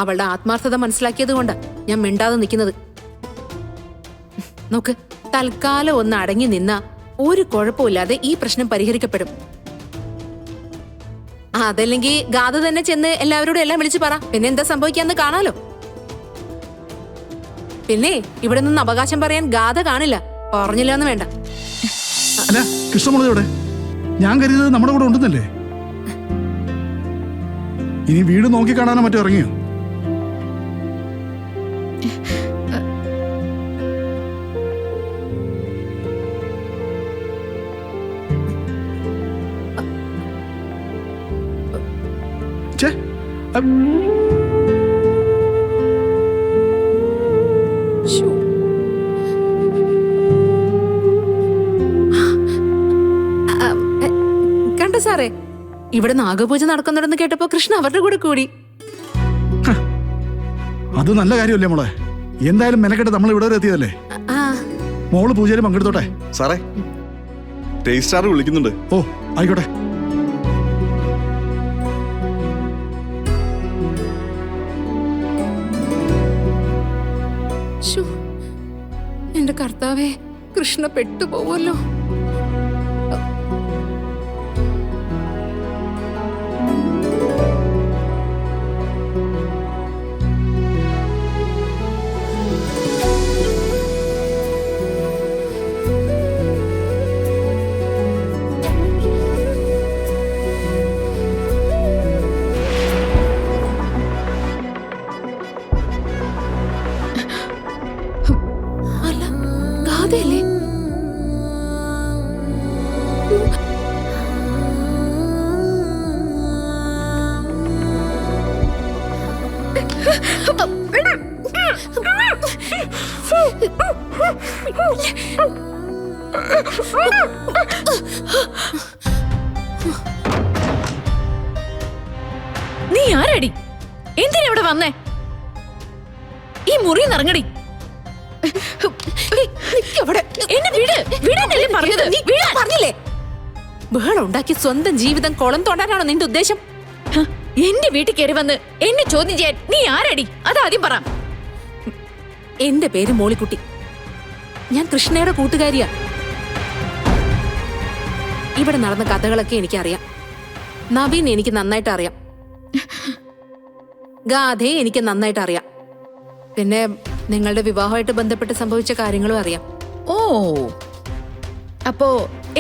അവളുടെ ആത്മാർത്ഥത മനസ്സിലാക്കിയത് കൊണ്ടാ ഞാൻ മിണ്ടാതെ നിൽക്കുന്നത്. നോക്ക്, തൽക്കാലം ഒന്ന് അടങ്ങി നിന്ന ഒരു കുഴപ്പമില്ലാതെ ഈ പ്രശ്നം പരിഹരിക്കപ്പെടും. അതല്ലെങ്കിൽ ഗാഥ തന്നെ ചെന്ന് എല്ലാവരോടും എല്ലാം വിളിച്ചു പറ. പിന്നെ എന്താ സംഭവിക്കാന്ന് കാണാലോ. പിന്നെ ഇവിടെ നിന്ന് അവകാശം പറയാൻ ഗാഥ കാണില്ല. പറഞ്ഞില്ല എന്ന് വേണ്ട. അല്ല, കൃഷ്ണമുളയോടെ ഞാൻ കരുതുന്നത് നമ്മുടെ കൂടെ ഉണ്ടെന്നല്ലേ? ഇനി വീട് നോക്കി കാണാനോ മറ്റോ ഇറങ്ങിയോ? ഛേ, കണ്ടോ സാറേ, ഇവിടെ നാഗപൂജ നടക്കുന്നുണ്ടെന്ന് കേട്ടപ്പോ കൃഷ്ണ അവരുടെ കൂടെ കൂടി. അത് നല്ല കാര്യമല്ലേ മോളെ? എന്തായാലും മെനക്കെട്ട് നമ്മൾ ഇവിടെ വരെ എത്തിയതല്ലേ? മോള് പൂജയിൽ പങ്കെടുത്തോട്ടെ. സാറേ, ടേസ്റ്റ് സ്റ്റാർ വിളിക്കുന്നുണ്ട്. ഓ, ആയിക്കോട്ടെ. എന്റെ കർത്താവേ, കൃഷ്ണ പെട്ടുപോവല്ലോ. അതല്ലേ നീ ആരടി? എന്തിനാ ഇവിടെ വന്നേ? ഈ മുറിയിൽ ഇറങ്ങടി. എന്നെ വിട്, വിടാനല്ലേ പറഞ്ഞത്? പറഞ്ഞില്ലേ? ബഹളം ഉണ്ടാക്കി സ്വന്തം ജീവിതം കുളം തോണ്ടാനാണോ നിന്റെ ഉദ്ദേശം? എന്റെ വീട്ടിൽ കയറി വന്ന് എന്നെ ചോദ്യം ചെയ്യാൻ നീ ആരടി? അതാദ്യം പറ. എന്റെ പേര് മോളിക്കുട്ടി. ഞാൻ കൃഷ്ണയുടെ കൂട്ടുകാരിയാ. ഇവിടെ നടന്ന കഥകളൊക്കെ എനിക്കറിയാം. നവീൻ എനിക്ക് നന്നായിട്ട് അറിയാം. ഗാഥയെ എനിക്ക് നന്നായിട്ട് അറിയാം. പിന്നെ നിങ്ങളുടെ വിവാഹമായിട്ട് ബന്ധപ്പെട്ട് സംഭവിച്ച കാര്യങ്ങളും അറിയാം. ഓ, അപ്പോ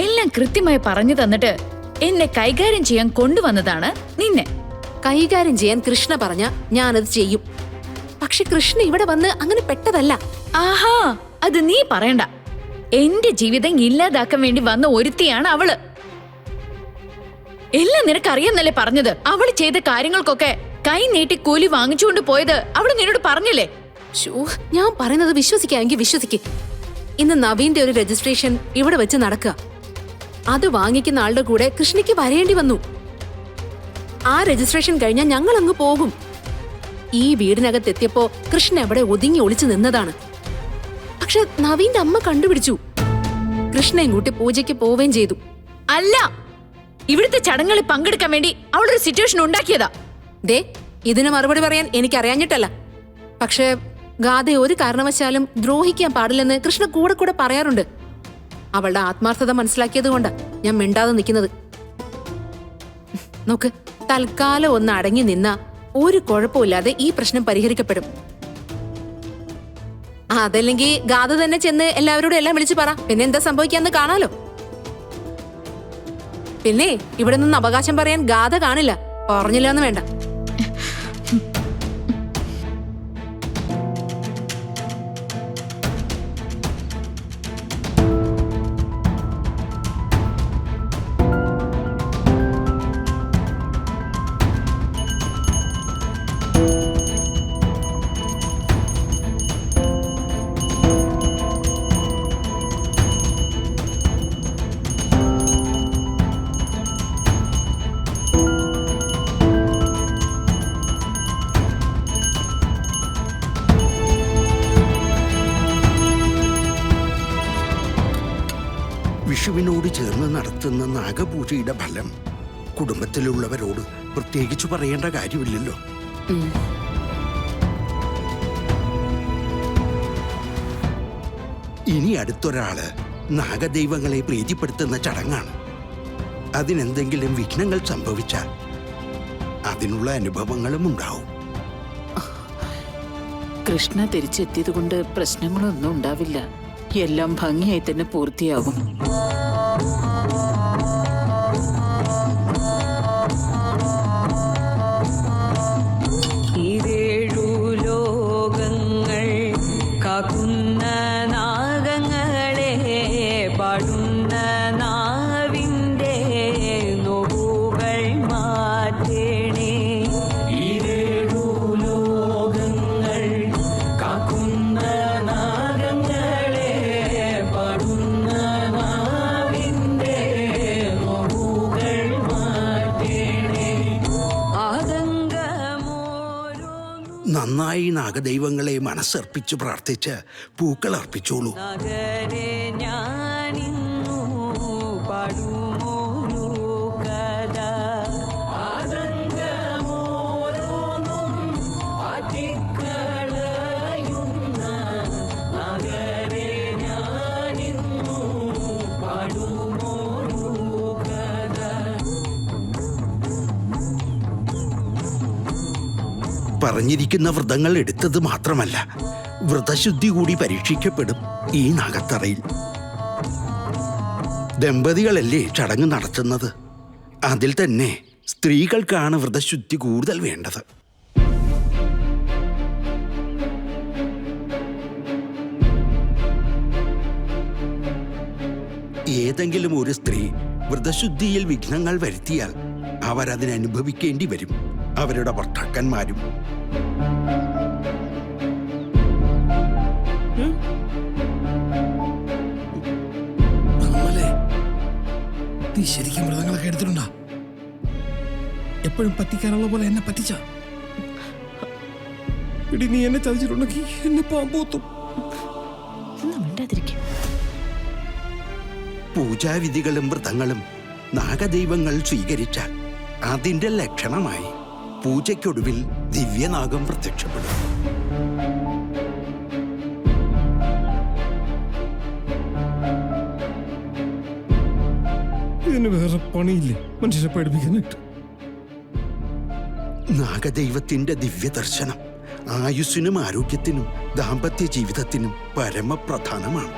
എല്ലാം കൃത്യമായി പറഞ്ഞു തന്നിട്ട് എന്നെ കൈകാര്യം ചെയ്യാൻ കൊണ്ടുവന്നതാണ് നിന്നെ. കൈകാര്യം ചെയ്യാൻ കൃഷ്ണ പറഞ്ഞ ഞാനത് ചെയ്യും. പക്ഷെ കൃഷ്ണ ഇവിടെ വന്ന് അങ്ങനെ പെട്ടതല്ല. ആഹാ, അത് നീ പറയണ്ട. എന്റെ ജീവിതം ഇല്ലാതാക്കാൻ വേണ്ടി വന്ന ഒരുത്തിയാണ് അവള്. എല്ലാം നിനക്കറിയാന്നല്ലേ പറഞ്ഞത്? അവള് ചെയ്ത കാര്യങ്ങൾക്കൊക്കെ കൈ നീട്ടി കൂലി വാങ്ങിച്ചുകൊണ്ട് പോയത് അവള് നിന്നോട് പറഞ്ഞില്ലേ? ഞാൻ പറയുന്നത് വിശ്വസിക്കാമെങ്കിൽ വിശ്വസിക്ക്. ഇന്ന് നവീന്റെ ഒരു രജിസ്ട്രേഷൻ ഇവിടെ വെച്ച് നടക്കുക. അത് വാങ്ങിക്കുന്ന ആളുടെ കൂടെ കൃഷ്ണയ്ക്ക് വരേണ്ടി വന്നു. ആ രജിസ്ട്രേഷൻ കഴിഞ്ഞാൽ ഞങ്ങൾ അങ്ങ് പോകും. ഈ വീടിനകത്തെത്തിയപ്പോ കൃഷ്ണ അവിടെ ഒതുങ്ങി ഒളിച്ചു നിന്നതാണ്. പക്ഷെ നവീന്റെ അമ്മ കണ്ടുപിടിച്ചു. കൃഷ്ണയും കൂട്ടി പൂജയ്ക്ക് പോവുകയും ചെയ്തു. അല്ല, ഇവിടുത്തെ ചടങ്ങുകളിൽ പങ്കെടുക്കാൻ വേണ്ടി അവളൊരു സിറ്റുവേഷൻ ഉണ്ടാക്കിയതാ. ദേ, ഇതിന് മറുപടി പറയാൻ എനിക്കറിയാഞ്ഞിട്ടല്ല. പക്ഷെ ഗാഥയെ ഒരു കാരണവശാലും ദ്രോഹിക്കാൻ പാടില്ലെന്ന് കൃഷ്ണ കൂടെ കൂടെ പറയാറുണ്ട്. അവളുടെ ആത്മാർത്ഥത മനസ്സിലാക്കിയത് കൊണ്ടാ ഞാൻ മിണ്ടാതെ നിൽക്കുന്നത്. നോക്ക്, തൽക്കാലം ഒന്ന് അടങ്ങി നിന്ന ഒരു കുഴപ്പമില്ലാതെ ഈ പ്രശ്നം പരിഹരിക്കപ്പെടും. അതല്ലെങ്കിൽ ഗാഥ തന്നെ ചെന്ന് എല്ലാവരോടും എല്ലാം വിളിച്ചു പറ. പിന്നെ എന്താ സംഭവിക്കാന്ന് കാണാലോ. പിന്നെ ഇവിടെ നിന്ന് അവകാശം പറയാൻ ഗാഥ കാണില്ല. പറഞ്ഞില്ല എന്ന് വേണ്ട. വിഷുവിനോട് ചേർന്ന് നടത്തുന്ന നാഗപൂജയുടെ ഫലം കുടുംബത്തിലുള്ളവരോട് പ്രത്യേകിച്ച് പറയേണ്ട കാര്യമില്ലല്ലോ. ഇനി അടുത്തൊരാള് നാഗദൈവങ്ങളെ പ്രീതിപ്പെടുത്തുന്ന ചടങ്ങാണ്. അതിനെന്തെങ്കിലും വിഘ്നങ്ങൾ സംഭവിച്ചാൽ അതിനുള്ള അനുഭവങ്ങളും ഉണ്ടാവും. കൃഷ്ണ തിരിച്ചെത്തിയത് കൊണ്ട് പ്രശ്നങ്ങളൊന്നും ഉണ്ടാവില്ല. എല്ലാം ഭംഗിയായി തന്നെ പൂർത്തിയാകും. ഈരേഴു ലോകങ്ങൾ കാക്കുന്ന നാഗങ്ങളെ പാടുന്ന നാവിൻ്റെ നോവുകൾ മാറ്റേണേ. ഈരേഴു ലോകങ്ങൾ കാക്കുന്ന നാഗങ്ങളെ പാടുന്ന നാവിൻ്റെ നോവുകൾ മാറ്റേണേ. ആതങ്കമോരോ നന്നായി നാഗദൈവങ്ങളെ മനസ്സർപ്പിച്ച് പ്രാർത്ഥിച്ച് പൂക്കൾ അർപ്പിച്ചോളൂ. നഗരെ ഞാനിന്നു പാടുമോരു കഥ. ആതങ്കമോരോന്നും ആറ്റിക്കളയുന്ന നഗരെ ഞാനിന്നു പാടുമോരു കഥ. പറഞ്ഞിരിക്കുന്ന വ്രതങ്ങൾ എടുത്തത് മാത്രമല്ല, വ്രതശുദ്ധി കൂടി പരീക്ഷിക്കപ്പെടും ഈ നാഗത്തറയിൽ. ദമ്പതികളല്ലേ ചടങ്ങ് നടത്തുന്നത്. അതിൽ തന്നെ സ്ത്രീകൾക്കാണ് വ്രതശുദ്ധി കൂടുതൽ വേണ്ടത്. ഏതെങ്കിലും ഒരു സ്ത്രീ വ്രതശുദ്ധിയിൽ വിഘ്നങ്ങൾ വരുത്തിയാൽ അവരതിനനുഭവിക്കേണ്ടി വരും, അവരുടെ ഭർത്താക്കന്മാരും. നീ ശരിക്കും മൃഗങ്ങളൊക്കെ എടുത്തിട്ടുണ്ടാ? എപ്പോഴും പറ്റിക്കാനുള്ള പോലെ എന്നെ പറ്റിച്ച ഇടി. നീ എന്നെ ചതിച്ചിട്ടുണ്ടെങ്കിൽ എന്നെ പാമ്പോത്തും. പൂജാവിധികളും വ്രതങ്ങളും നാഗദൈവങ്ങൾ സ്വീകരിച്ചാൽ അതിന്റെ ലക്ഷണമായി പൂജയ്ക്കൊടുവിൽ ദിവ്യനാഗം പ്രത്യക്ഷപ്പെടും. ഇതിന് വേറെ പണിയില്ലേ മനുഷ്യരെ പേടിപ്പിക്കാനായിട്ട്? നാഗദൈവത്തിന്റെ ദിവ്യദർശനം ആയുസ്സിനും ആരോഗ്യത്തിനും ദാമ്പത്യ ജീവിതത്തിനും പരമപ്രധാനമാണ്.